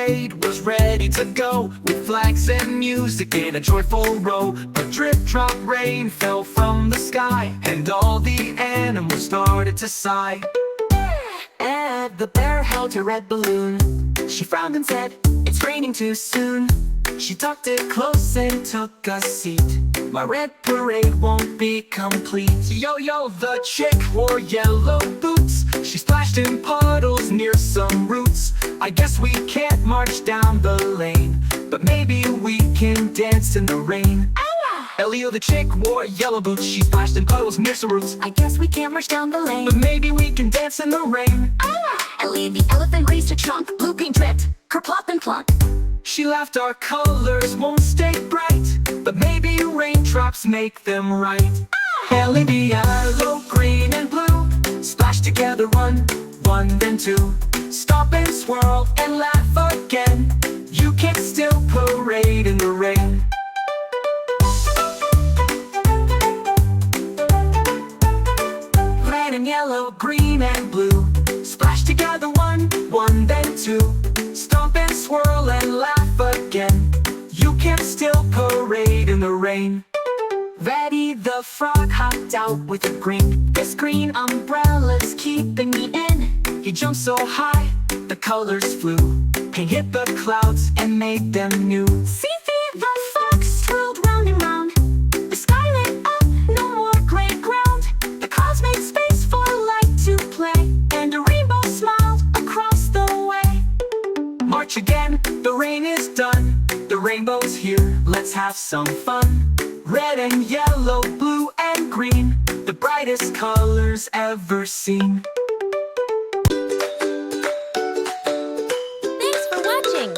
parade was ready to go, with flags and music in a joyful row. But drip drop rain fell from the sky, and all the animals started to sigh. And the bear held her red balloon. She frowned and said, "It's raining too soon." She tucked it close and took a seat. "My red parade won't be complete." Yo-yo, the chick wore yellow boots. She splashed in puddles near some roots. "I guess we can't march down the lane, but maybe we can dance in the rain." Elio, the chick, wore yellow boots. She splashed in puddles near some roots. "I guess we can't march down the lane, but maybe we can dance in the rain." Ellie, the elephant, raised a trunk. Blue, green dripped, kerplop and plunk. She laughed, "Our colors won't stay bright, but maybe raindrops make them right." Ellie, the yellow, green, and blue splashed together, one, then two. Stop and swirl and laugh again. You can still parade in the rain. Red and yellow, green and blue splashed together, one, then two. Stomp and swirl and laugh again. You can still parade in the rain. Reddy the frog hopped out with a grin. "This green umbrella's keeping me in." He jumped so high, the colors flew. Paint hit the clouds and made them new. Fifi the fox twirled round and round. The sky lit up, no more gray ground. The clouds made space for light to play, and a rainbow smiled across the way. March again, the rain is done. The rainbow's here, let's have some fun. Red and yellow, blue and green, the brightest colors ever seen. Thanks for watching!